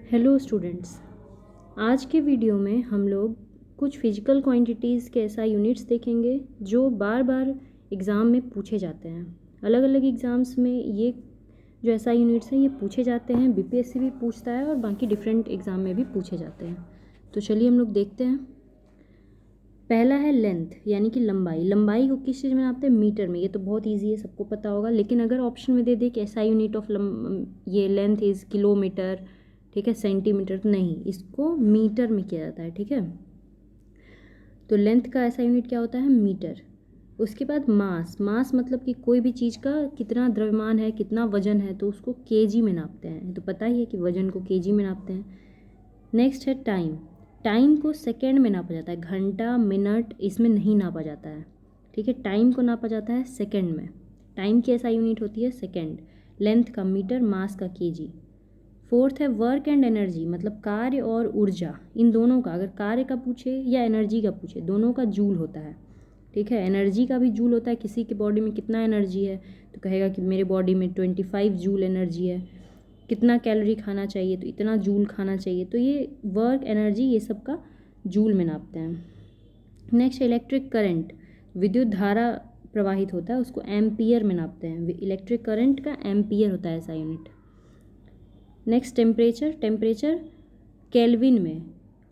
Hello students, आज के video में हम लोग कुछ फिजिकल क्वांटिटीज़ के ऐसा यूनिट्स देखेंगे जो बार बार एग्ज़ाम में पूछे जाते हैं। अलग अलग एग्ज़ाम्स में ये जो ऐसा यूनिट्स हैं ये पूछे जाते हैं, बीपीएससी भी पूछता है और बाकी डिफरेंट एग्ज़ाम में भी पूछे जाते हैं। तो चलिए हम लोग देखते हैं। पहला है लेंथ यानी कि लंबाई। लंबाई को किस चीज़ में नापते हैं? मीटर में। ये तो बहुत ईजी है, सबको पता होगा। लेकिन अगर ऑप्शन में दे दे कि ऐसा यूनिट ऑफ ये लेंथ इज़ किलोमीटर, ठीक है, सेंटीमीटर, तो नहीं, इसको मीटर में किया जाता है। ठीक है, तो लेंथ का ऐसा यूनिट क्या होता है? मीटर। उसके बाद मास। मास मतलब कि कोई भी चीज़ का कितना द्रव्यमान है, कितना वजन है, तो उसको केजी में नापते हैं। तो पता ही है कि वजन को केजी में नापते हैं। नेक्स्ट है टाइम। टाइम को सेकेंड में नापा जाता है, घंटा, मिनट इसमें नहीं नापा जाता है। ठीक है, टाइम को नापा जाता है सेकेंड में। टाइम की ऐसा यूनिट होती है सेकेंड। लेंथ का मीटर, मास का केजी। फोर्थ है वर्क एंड एनर्जी, मतलब कार्य और ऊर्जा, इन दोनों का, अगर कार्य का पूछे या एनर्जी का पूछे, दोनों का जूल होता है। ठीक है, एनर्जी का भी जूल होता है, किसी के बॉडी में कितना एनर्जी है तो कहेगा कि मेरे बॉडी में 25 जूल एनर्जी है। कितना कैलोरी खाना चाहिए तो इतना जूल खाना चाहिए। तो ये वर्क, एनर्जी, ये सब का जूल में नापते हैं। नेक्स्ट इलेक्ट्रिक करंट, विद्युत धारा प्रवाहित होता है, उसको एम्पियर में नापते हैं। इलेक्ट्रिक करंट का एम्पियर होता है ऐसा unit. Next temperature. Temperature kelvin में।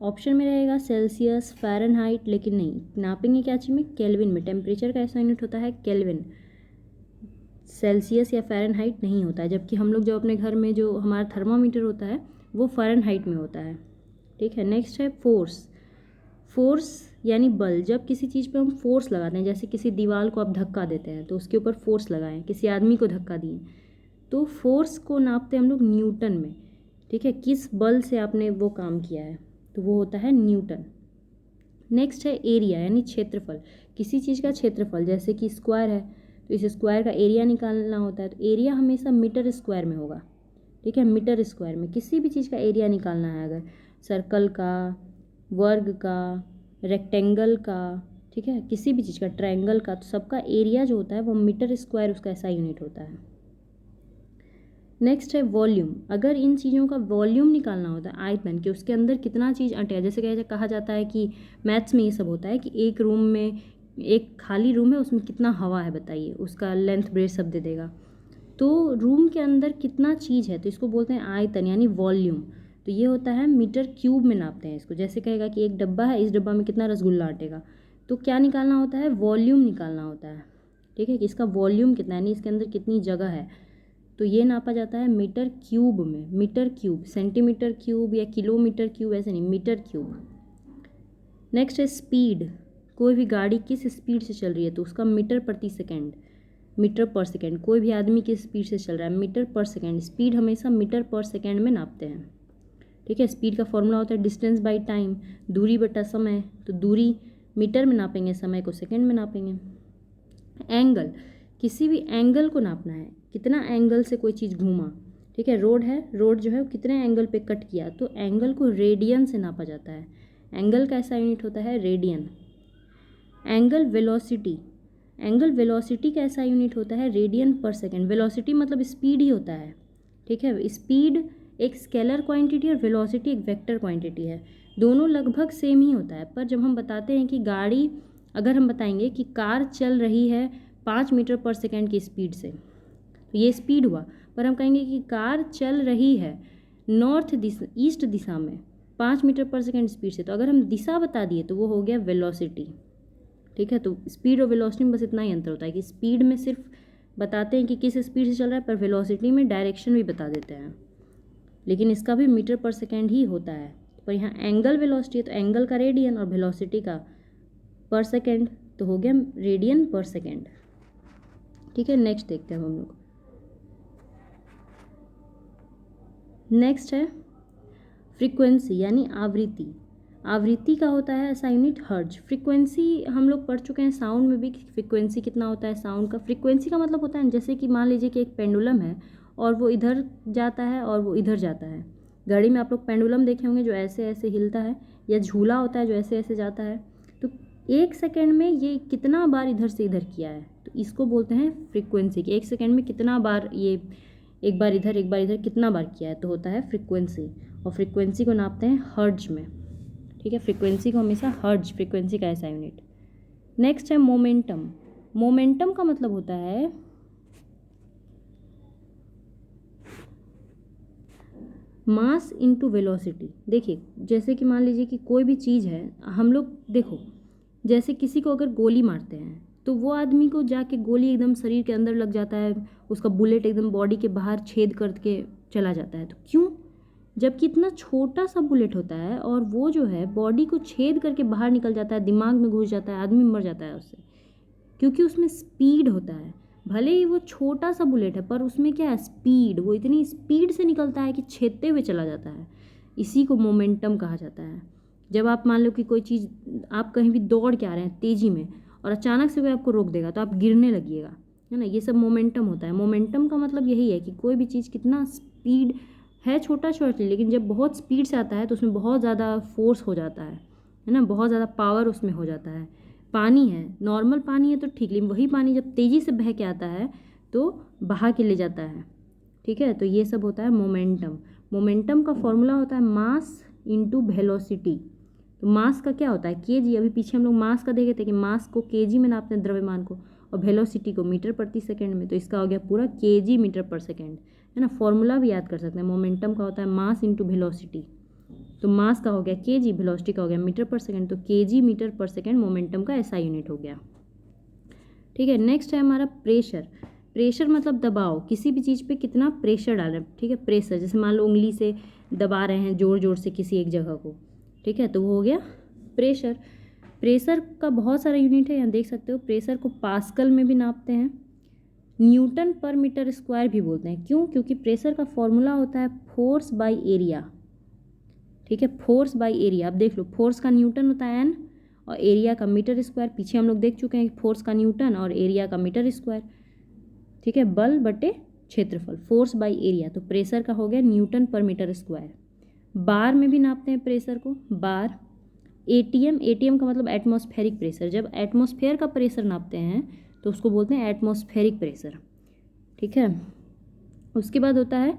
ऑप्शन में रहेगा सेल्सियस, फ़ारेनहाइट, लेकिन नहीं, नापेंगे क्या चीज़ में? केल्विन में। टेम्परेचर का ऐसा यूनिट होता है केल्विन, सेल्सियस या फ़ारेनहाइट नहीं होता है। जबकि हम लोग जो अपने घर में जो हमारा थर्मामीटर होता है वो फ़ारेनहाइट में होता है। ठीक है, नेक्स्ट है फोर्स। फोर्स यानी बल। जब किसी चीज़ पे हम फोर्स लगाते हैं, जैसे किसी दीवार को आप धक्का देते हैं तो उसके ऊपर फोर्स लगाएं, किसी आदमी को धक्का दिए, तो फोर्स को नापते हैं हम लोग न्यूटन में। ठीक है, किस बल से आपने वो काम किया है तो वो होता है न्यूटन। नेक्स्ट है एरिया यानी क्षेत्रफल। किसी चीज़ का क्षेत्रफल, जैसे कि स्क्वायर है तो इस स्क्वायर का एरिया निकालना होता है, तो एरिया हमेशा मीटर स्क्वायर में होगा। ठीक है, मीटर स्क्वायर में किसी भी चीज़ का एरिया निकालना है, अगर सर्कल का, वर्ग का, रेक्टेंगल का, ठीक है, किसी भी चीज़ का, ट्रायंगल का, तो सबका एरिया जो होता है वो मीटर स्क्वायर, उसका ऐसा यूनिट होता है। नेक्स्ट है वॉल्यूम। अगर इन चीज़ों का वॉल्यूम निकालना होता है, आयतन, कि उसके अंदर कितना चीज़ अटे है, जैसे कहा जाता है कि मैथ्स में ये सब होता है कि एक रूम में, एक खाली रूम है, उसमें कितना हवा है बताइए, उसका लेंथ ब्रेथ सब दे देगा। तो रूम के अंदर कितना चीज़ है तो इसको बोलते हैं आयतन यानी वॉल्यूम। तो ये होता है मीटर क्यूब में नापते हैं इसको। जैसे कहेगा कि एक डब्बा है, इस डब्बा में कितना रसगुल्ला अटेगा, तो क्या निकालना होता है? वॉल्यूम निकालना होता है। ठीक है, कि इसका वॉल्यूम कितना है, यानी इसके अंदर कितनी जगह है, तो ये नापा जाता है मीटर क्यूब में। मीटर क्यूब, सेंटीमीटर क्यूब या किलोमीटर क्यूब ऐसे नहीं, मीटर क्यूब। नेक्स्ट है स्पीड। कोई भी गाड़ी किस स्पीड से चल रही है तो उसका मीटर प्रति सेकेंड, मीटर पर सेकेंड। कोई भी आदमी किस स्पीड से चल रहा है, मीटर पर सेकेंड। स्पीड हमेशा मीटर पर सेकेंड में नापते हैं। ठीक है, स्पीड का फॉर्मूला होता है डिस्टेंस बाई टाइम, दूरी बटा समय। तो दूरी मीटर में नापेंगे, समय को सेकेंड में नापेंगे। एंगल, किसी भी एंगल को नापना है, कितना एंगल से कोई चीज़ घूमा। ठीक है, रोड है, रोड जो है वो कितने एंगल पे कट किया, तो एंगल को रेडियन से नापा जाता है। एंगल का ऐसा यूनिट होता है radian. Angle velocity. Angle velocity का ऐसा यूनिट होता है रेडियन पर सेकेंड। वेलोसिटी मतलब स्पीड ही होता है। ठीक है, स्पीड एक स्केलर क्वांटिटी और वेलोसिटी एक वेक्टर क्वांटिटी है। दोनों लगभग सेम ही होता है, पर जब हम बताते हैं कि गाड़ी, अगर हम बताएंगे कि कार चल रही है 5 मीटर पर सेकेंड की स्पीड से, तो ये स्पीड हुआ। पर हम कहेंगे कि कार चल रही है नॉर्थ दिशा, ईस्ट दिशा में 5 मीटर पर सेकेंड स्पीड से, तो अगर हम दिशा बता दिए तो वो हो गया वेलोसिटी। ठीक है, तो स्पीड और वेलोसिटी में बस इतना ही अंतर होता है कि स्पीड में सिर्फ बताते हैं कि किस स्पीड से चल रहा है, पर वेलोसिटी में डायरेक्शन भी बता देते हैं, लेकिन इसका भी मीटर पर सेकेंड ही होता है। पर यहाँ एंगल वेलोसिटी है तो एंगल का रेडियन और वेलोसिटी का पर सेकेंड, तो हो गया रेडियन पर सेकेंड। ठीक है, नेक्स्ट देखते हैं हम लोग। नेक्स्ट है फ्रीक्वेंसी यानी आवृत्ति। आवृत्ति का होता है ऐसा यूनिट हर्ज। फ्रीक्वेंसी हम लोग पढ़ चुके हैं साउंड में भी, फ्रीक्वेंसी कितना होता है साउंड का। फ्रीक्वेंसी का मतलब होता है जैसे कि मान लीजिए कि एक पेंडुलम है और वो इधर जाता है और वो इधर जाता है। गाड़ी में आप लोग पेंडुलम देखे होंगे जो ऐसे ऐसे हिलता है, या झूला होता है जो ऐसे ऐसे जाता है। तो 1 सेकेंड में ये कितना बार इधर से इधर किया है, तो इसको बोलते हैं फ्रीक्वेंसी, कि 1 सेकेंड में कितना बार ये एक बार इधर एक बार इधर कितना बार किया है, तो होता है फ्रीक्वेंसी, और फ्रीक्वेंसी को नापते हैं हर्ट्ज में। ठीक है, फ्रीक्वेंसी को हमेशा हर्ट्ज, फ्रीक्वेंसी का ऐसा यूनिट। नेक्स्ट है मोमेंटम। मोमेंटम का मतलब होता है मास इनटू वेलोसिटी। देखिए जैसे कि मान लीजिए कि कोई भी चीज़ है, हम लोग देखो जैसे किसी को अगर गोली मारते हैं तो वो आदमी को जाके गोली एकदम शरीर के अंदर लग जाता है, उसका बुलेट एकदम बॉडी के बाहर छेद करके चला जाता है। तो क्यों? जबकि इतना छोटा सा बुलेट होता है और वो जो है बॉडी को छेद करके बाहर निकल जाता है, दिमाग में घुस जाता है, आदमी मर जाता है उससे, क्योंकि उसमें स्पीड होता है। भले ही वो छोटा सा बुलेट है पर उसमें क्या है, स्पीड, वो इतनी स्पीड से निकलता है कि छेदते हुए चला जाता है। इसी को मोमेंटम कहा जाता है। जब आप मान लो कि कोई चीज़, आप कहीं भी दौड़ के आ रहे हैं तेज़ी में और अचानक से कोई आपको रोक देगा तो आप गिरने लगिएगा, है ना, ये सब मोमेंटम होता है। मोमेंटम का मतलब यही है कि कोई भी चीज़ कितना स्पीड है, छोटा छोटा, लेकिन जब बहुत स्पीड से आता है तो उसमें बहुत ज़्यादा फोर्स हो जाता है ना, बहुत ज़्यादा पावर उसमें हो जाता है। पानी है, नॉर्मल पानी है तो ठीक, लेकिन वही पानी जब तेज़ी से बह के आता है तो बहा के ले जाता है। ठीक है, तो ये सब होता है मोमेंटम। मोमेंटम का फॉर्मूला होता है मास इंटू वेलोसिटी। तो मास का क्या होता है, केजी। अभी पीछे हम लोग मास का देखे थे कि मास को केजी में नापते हैं, द्रव्यमान को, और वेलोसिटी को मीटर प्रति सेकंड में। तो इसका हो गया पूरा केजी मीटर पर सेकंड, है ना। फॉर्मूला भी याद कर सकते हैं। मोमेंटम का होता है मास इंटू वेलोसिटी। तो मास का हो गया केजी, वेलोसिटी का हो गया मीटर पर सेकंड, तो केजी मीटर पर सेकंड मोमेंटम का ऐसा यूनिट हो गया। ठीक है, नेक्स्ट है हमारा प्रेशर। प्रेशर मतलब दबाव, किसी भी चीज़ पे कितना प्रेशर डाल रहे हैं। ठीक है, प्रेशर, जैसे मान लो उंगली से दबा रहे हैं जोर जोर से किसी एक जगह को, ठीक है, तो वो हो गया प्रेशर। प्रेशर का बहुत सारा यूनिट है, यहाँ देख सकते हो। प्रेशर को पास्कल में भी नापते हैं, न्यूटन पर मीटर स्क्वायर भी बोलते हैं। क्यों? क्योंकि प्रेशर का फॉर्मूला होता है फोर्स बाई एरिया। ठीक है, फोर्स बाई एरिया। अब देख लो, फोर्स का न्यूटन होता है एन और एरिया का मीटर स्क्वायर। पीछे हम लोग देख चुके हैं कि फोर्स का न्यूटन और एरिया का मीटर स्क्वायर। ठीक है, बल बटे क्षेत्रफल, फोर्स बाई एरिया। तो प्रेशर का हो गया न्यूटन पर मीटर स्क्वायर। बार में भी नापते हैं प्रेशर को, बार। एटीएम, एटीएम का मतलब एटमॉस्फेरिक प्रेशर। जब एटमॉस्फेयर का प्रेशर नापते हैं तो उसको बोलते हैं एटमॉस्फेरिक प्रेशर। ठीक है, उसके बाद होता है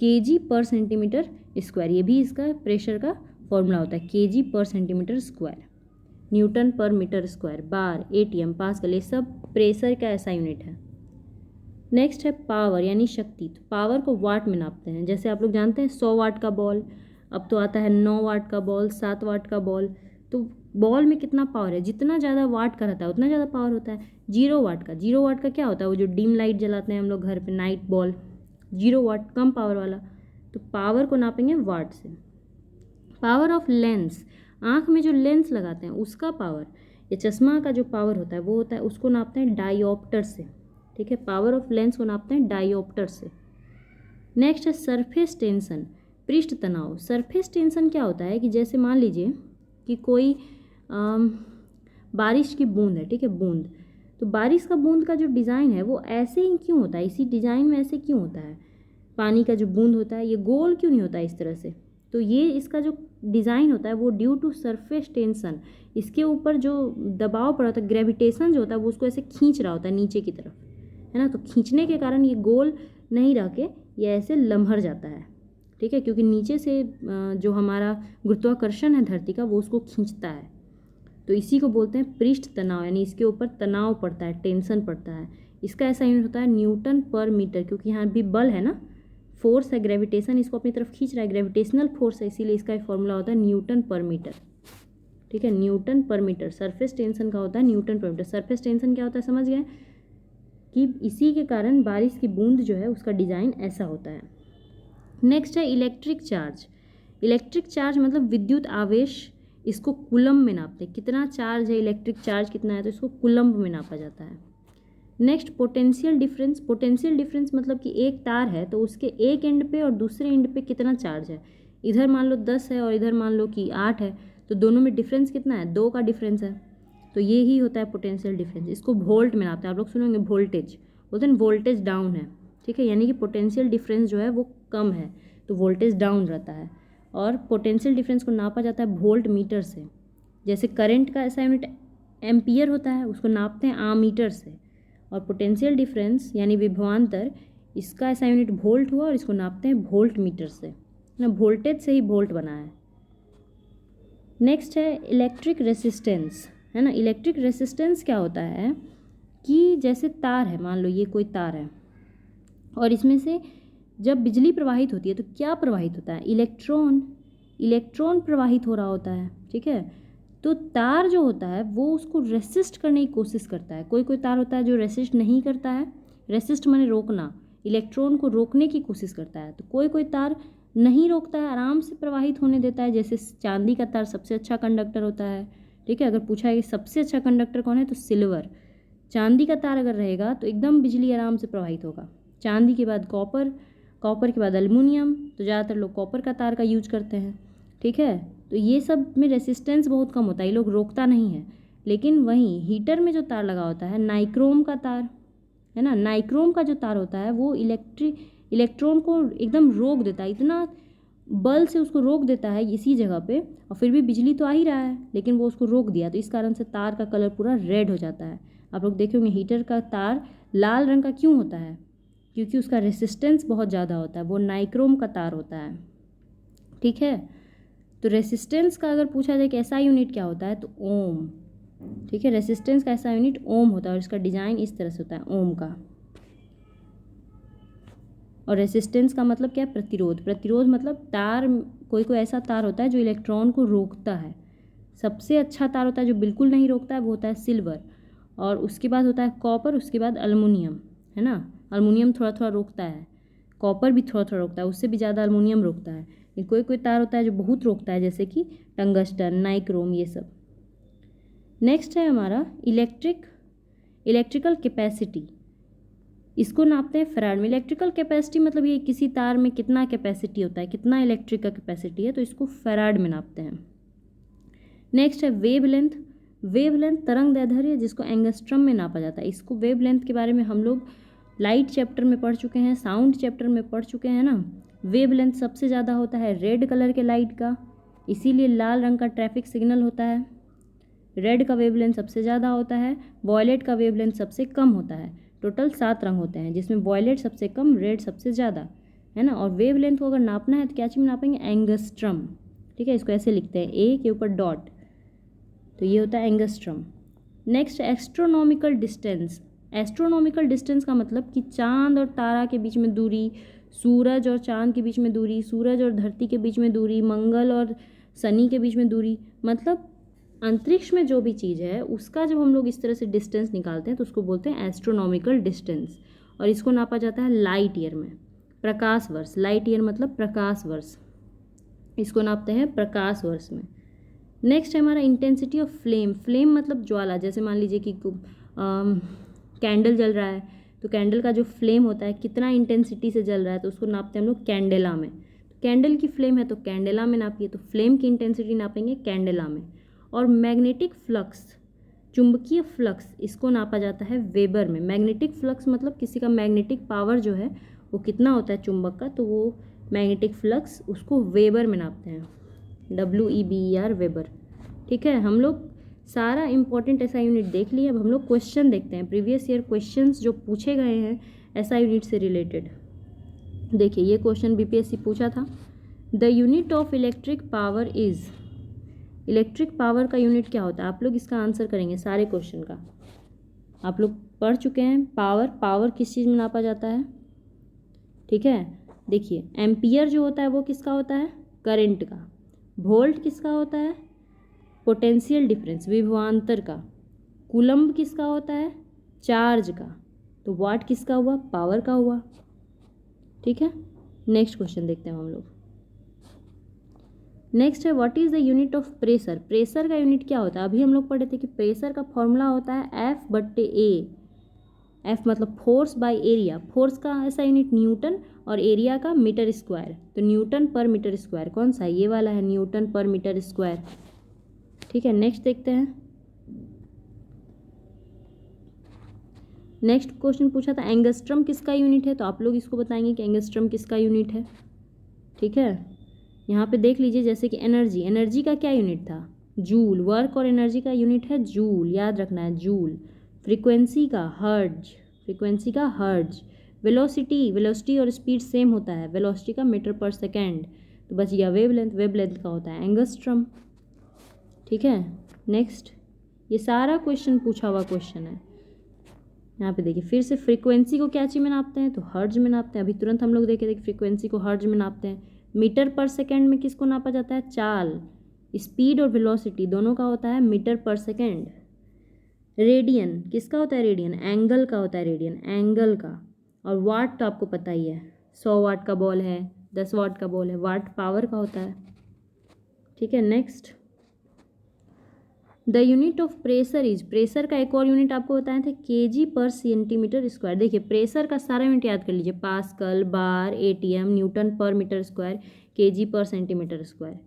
केजी पर सेंटीमीटर स्क्वायर। ये भी इसका प्रेशर का फॉर्मूला होता है, केजी पर सेंटीमीटर स्क्वायर। न्यूटन पर मीटर स्क्वायर, बार, एटीएम, पास्कल, ये सब प्रेशर का ऐसा यूनिट है। नेक्स्ट है पावर यानी शक्ति। तो पावर को वाट में नापते हैं। जैसे आप लोग जानते हैं 100 वाट का बॉल, अब तो आता है 9 वाट का बॉल, 7 वाट का बॉल। तो बॉल में कितना पावर है, जितना ज़्यादा वाट का रहता है उतना ज़्यादा पावर होता है। 0 वाट का, 0 वाट का क्या होता है, वो जो डिम लाइट जलाते हैं हम लोग घर पे, नाइट बॉल, 0 वाट, कम पावर वाला। तो पावर को नापेंगे वाट से। पावर ऑफ लेंस, आँख में जो लेंस लगाते हैं उसका पावर, या चश्मा का जो पावर होता है वो होता है, उसको नापते हैं डायोप्टर से। ठीक है, पावर ऑफ लेंस को नापते हैं डायोप्टर से। नेक्स्ट है सरफेस टेंशन, पृष्ठ तनाव। सरफेस टेंशन क्या होता है कि जैसे मान लीजिए कि कोई बारिश की बूंद है, ठीक है, बूंद। तो बारिश का बूंद का जो डिज़ाइन है वो ऐसे ही क्यों होता है, इसी डिज़ाइन में ऐसे क्यों होता है। पानी का जो बूंद होता है ये गोल क्यों नहीं होता इस तरह से। तो ये इसका जो डिज़ाइन होता है वो ड्यू टू सरफेस टेंशन, इसके ऊपर जो दबाव पड़ा होता है, ग्रेविटेशन जो होता है वो उसको ऐसे खींच रहा होता है नीचे की तरफ, है ना। तो खींचने के कारण ये गोल नहीं रह के ये ऐसे लम्हर जाता है। ठीक है, क्योंकि नीचे से जो हमारा गुरुत्वाकर्षण है धरती का वो उसको खींचता है। तो इसी को बोलते हैं पृष्ठ तनाव, यानी इसके ऊपर तनाव पड़ता है, टेंशन पड़ता है। इसका ऐसा यूनिट होता है न्यूटन पर मीटर, क्योंकि यहाँ भी बल है ना, फोर्स है, ग्रेविटेशन इसको अपनी तरफ खींच रहा है, ग्रेविटेशनल फोर्स है, इसीलिए इसका फॉर्मूला होता है न्यूटन पर मीटर। ठीक है, न्यूटन पर मीटर। सरफेस टेंशन का होता है न्यूटन पर मीटर। सरफेस टेंशन क्या होता है समझ गए, कि इसी के कारण बारिश की बूंद जो है उसका डिज़ाइन ऐसा होता है। नेक्स्ट है इलेक्ट्रिक चार्ज। इलेक्ट्रिक चार्ज मतलब विद्युत आवेश, इसको कूलम्ब में नापते हैं। कितना चार्ज है, इलेक्ट्रिक चार्ज कितना है, तो इसको कूलम्ब में नापा जाता है। Next potential difference. Potential difference मतलब कि एक तार है तो उसके एक एंड पे और दूसरे एंड पे कितना चार्ज है। इधर मान लो 10 है और इधर मान लो कि 8 है, तो दोनों में डिफरेंस कितना है, 2 का डिफरेंस है। तो ये ही होता है पोटेंशियल डिफरेंस। इसको वोल्ट में नापते हैं। आप लोग सुनेंगे वोल्टेज, बोलते हैं वोल्टेज डाउन है। ठीक है, यानी कि पोटेंशियल डिफरेंस जो है वो कम है तो वोल्टेज डाउन रहता है। और पोटेंशियल डिफरेंस को नापा जाता है वोल्ट मीटर से। जैसे करंट का ऐसा यूनिट एम्पियर होता है, उसको नापते हैं आमीटर से। और पोटेंशियल डिफरेंस यानी विभवांतर इसका ऐसा यूनिट वोल्ट हुआ और इसको नापते हैं वोल्ट मीटर से ना, वोल्टेज से ही वोल्ट बना है। नेक्स्ट है इलेक्ट्रिक रेसिस्टेंस, है ना। इलेक्ट्रिक रेसिस्टेंस क्या होता है कि जैसे तार है, मान लो ये कोई तार है और इसमें से जब बिजली प्रवाहित होती है तो क्या प्रवाहित होता है, इलेक्ट्रॉन प्रवाहित हो रहा होता है, ठीक है। तो तार जो होता है वो उसको रेसिस्ट करने की कोशिश करता है। कोई कोई तार होता है जो रेसिस्ट नहीं करता है, रेसिस्ट माने रोकना, इलेक्ट्रॉन को रोकने की कोशिश करता है। तो कोई कोई तार नहीं रोकता है, आराम से प्रवाहित होने देता है, जैसे चांदी का तार सबसे अच्छा कंडक्टर होता है, ठीक है। अगर पूछा है कि सबसे अच्छा कंडक्टर कौन है तो सिल्वर। चांदी का तार अगर रहेगा तो एकदम बिजली आराम से प्रवाहित होगा। चांदी के बाद कॉपर, कॉपर के बाद एल्युमिनियम, तो ज़्यादातर लोग कॉपर का तार का यूज करते हैं, ठीक है। तो ये सब में रेसिस्टेंस बहुत कम होता है, ये लोग रोकता नहीं है। लेकिन वहीं हीटर में जो तार लगा होता है, नाइक्रोम का तार, है ना, नाइक्रोम का जो तार होता है वो इलेक्ट्रॉन को एकदम रोक देता है, इतना बल से उसको रोक देता है इसी जगह पे, और फिर भी बिजली तो आ ही रहा है लेकिन वो उसको रोक दिया, तो इस कारण से तार का कलर पूरा रेड हो जाता है। आप लोग देखे होंगे हीटर का तार लाल रंग का क्यों होता है, क्योंकि उसका रेसिस्टेंस बहुत ज़्यादा होता है, वो नाइक्रोम का तार होता है, ठीक है। तो रेसिस्टेंस का अगर पूछा जाए कि ऐसा यूनिट क्या होता है तो ओम, ठीक है। रेसिस्टेंस का ऐसा यूनिट ओम होता है और इसका डिज़ाइन इस तरह से होता है ओम का। और रेसिस्टेंस का मतलब क्या है, प्रतिरोध। प्रतिरोध मतलब तार, कोई कोई ऐसा तार होता है जो इलेक्ट्रॉन को रोकता है। सबसे अच्छा तार होता है जो बिल्कुल नहीं रोकता है, वो होता है सिल्वर, और उसके बाद होता है कॉपर, उसके बाद एल्युमिनियम, है ना। एल्युमिनियम थोड़ा थोड़ा रोकता है, कॉपर भी थोड़ा थोड़ा रोकता है, उससे भी ज़्यादा एल्युमिनियम रोकता है। लेकिन कोई कोई तार होता है जो बहुत रोकता है, जैसे कि टंगस्टन, नाइक्रोम, ये सब। नेक्स्ट है हमारा इलेक्ट्रिकल कैपेसिटी। इसको नापते हैं फैराड में। इलेक्ट्रिकल कैपेसिटी मतलब ये किसी तार में कितना कैपेसिटी होता है, कितना इलेक्ट्रिक का कैपेसिटी है, तो इसको फैराड में नापते हैं। नेक्स्ट है वेवलेंथ। वेवलेंथ तरंग दैर्ध्य, जिसको एंगस्ट्रम में नापा जाता है। इसको वेवलेंथ के बारे में हम लोग लाइट चैप्टर में पढ़ चुके हैं, साउंड चैप्टर में पढ़ चुके हैं ना। वेवलेंथ सबसे ज़्यादा होता है रेड कलर के लाइट का, इसीलिए लाल रंग का ट्रैफिक सिग्नल होता है। रेड का वेवलेंथ सबसे ज़्यादा होता है, वॉयलेट का वेवलेंथ सबसे कम होता है। टोटल 7 रंग होते हैं, जिसमें वॉयलेट सबसे कम, रेड सबसे ज़्यादा, है ना। और वेवलेंथ को अगर नापना है तो क्या चीज़ में नापेंगे, एंगस्ट्रम, ठीक है। इसको ऐसे लिखते हैं, ए के ऊपर डॉट, तो ये होता है angstrom. Next astronomical distance. Astronomical distance का मतलब कि चांद और तारा के बीच में दूरी, सूरज और चांद के बीच में दूरी, सूरज और धरती के बीच में दूरी, मंगल और शनि के बीच में दूरी, मतलब अंतरिक्ष में जो भी चीज़ है उसका जब हम लोग इस तरह से डिस्टेंस निकालते हैं तो उसको बोलते हैं एस्ट्रोनॉमिकल डिस्टेंस। और इसको नापा जाता है लाइट ईयर में, प्रकाश वर्ष। लाइट ईयर मतलब प्रकाश वर्ष, इसको नापते हैं प्रकाश वर्ष में। नेक्स्ट है हमारा इंटेंसिटी ऑफ फ्लेम। फ्लेम मतलब ज्वाला। जैसे मान लीजिए कि कैंडल जल रहा है तो कैंडल का जो फ्लेम होता है कितना इंटेंसिटी से जल रहा है, तो उसको नापते हैं हम लोग कैंडेला में। तो कैंडल की फ्लेम है तो कैंडेला में नापिए, तो फ्लेम की इंटेंसिटी नापेंगे कैंडेला में। और मैग्नेटिक फ्लक्स, चुंबकीय फ्लक्स, इसको नापा जाता है वेबर में। मैग्नेटिक फ्लक्स मतलब किसी का मैग्नेटिक पावर जो है वो कितना होता है चुंबक का, तो वो मैग्नेटिक फ्लक्स उसको वेबर में नापते हैं, WEBER, वेबर, ठीक है। हम लोग सारा इंपॉर्टेंट ऐसा यूनिट देख लिए। अब हम लोग क्वेश्चन देखते हैं, प्रीवियस ईयर क्वेश्चंस जो पूछे गए हैं ऐसा यूनिट से रिलेटेड। देखिए ये क्वेश्चन BPSC पूछा था, the unit of electric power is. Electric power का यूनिट क्या होता है, आप लोग इसका आंसर करेंगे सारे क्वेश्चन का। आप लोग पढ़ चुके हैं पावर किस चीज़ में नापा जाता है, ठीक है। देखिए एम्पियर जो होता है वो किसका होता है, करंट का। वोल्ट किसका होता है, पोटेंशियल डिफरेंस, विभवांतर का। कूलम्ब किसका होता है, चार्ज का। तो वाट किसका हुआ, पावर का हुआ, ठीक है। नेक्स्ट क्वेश्चन देखते हैं हम लोग। नेक्स्ट है what is the unit of pressure. Pressure का यूनिट क्या होता है, अभी हम लोग पढ़े थे कि प्रेशर का फॉर्मूला होता है F/A। F मतलब फोर्स बाय एरिया। फोर्स का ऐसा यूनिट न्यूटन और एरिया का मीटर स्क्वायर। तो न्यूटन पर मीटर स्क्वायर कौन सा है, ये वाला है, न्यूटन पर मीटर स्क्वायर, ठीक है। नेक्स्ट देखते हैं। नेक्स्ट क्वेश्चन पूछा था एंगस्ट्रम किसका यूनिट है, तो आप लोग इसको बताएंगे कि एंगस्ट्रम किसका यूनिट है, ठीक है। यहाँ पे देख लीजिए जैसे कि एनर्जी का क्या यूनिट था, जूल। वर्क और एनर्जी का यूनिट है जूल, याद रखना है जूल। फ्रीक्वेंसी का हर्ट्ज, वेलोसिटी और स्पीड सेम होता है, वेलोसिटी का मीटर पर सेकेंड, तो बच गया वेवलेंथ का होता है एंगस्ट्रम। ठीक है, नेक्स्ट, ये सारा क्वेश्चन पूछा हुआ क्वेश्चन है। यहाँ पे देखिए फिर से फ्रीक्वेंसी को क्या चीज़ में नापते हैं, तो हर्ज में नापते हैं। अभी तुरंत हम लोग देखे थे कि फ्रीक्वेंसी को हर्ज में नापते हैं। मीटर पर सेकेंड में किसको नापा जाता है, चाल। स्पीड और वेलोसिटी दोनों का होता है मीटर पर सेकेंड। रेडियन किसका होता है, रेडियन एंगल का होता है, रेडियन एंगल का। और वाट तो आपको पता ही है, 100 वाट का बॉल है, 10 वाट का बॉल है, वाट पावर का होता है। ठीक है, next, the unit of pressure is, pressure का एक और यूनिट आपको बताए थे केजी पर सेंटीमीटर स्क्वायर। देखिए प्रेशर का सारा यूनिट याद कर लीजिए, पास्कल, बार, एटीएम, न्यूटन पर मीटर स्क्वायर, केजी पर सेंटीमीटर स्क्वायर।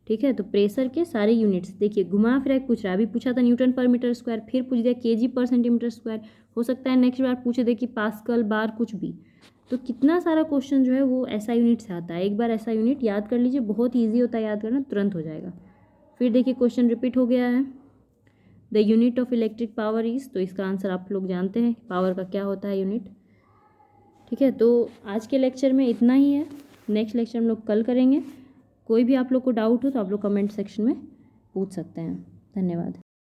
ठीक है, तो प्रेशर के सारे यूनिट्स देखिए, घुमा फिरा पूछ रहा है। अभी पूछा था न्यूटन पर मीटर स्क्वायर, फिर पूछ दिया केजी पर सेंटीमीटर स्क्वायर। हो सकता है नेक्स्ट बार पूछे दे कि पास्कल, बार, कुछ भी। तो कितना सारा क्वेश्चन जो है वो ऐसा यूनिट से आता है। एक बार ऐसा यूनिट याद कर लीजिए, बहुत ईजी होता है याद करना, तुरंत हो जाएगा। फिर देखिए क्वेश्चन रिपीट हो गया है, the unit of electric power is, तो इसका आंसर आप लोग जानते हैं पावर का क्या होता है यूनिट। ठीक है, तो आज के लेक्चर में इतना ही है, नेक्स्ट लेक्चर हम लोग कल करेंगे। कोई भी आप लोग को डाउट हो तो आप लोग कमेंट सेक्शन में पूछ सकते हैं। धन्यवाद।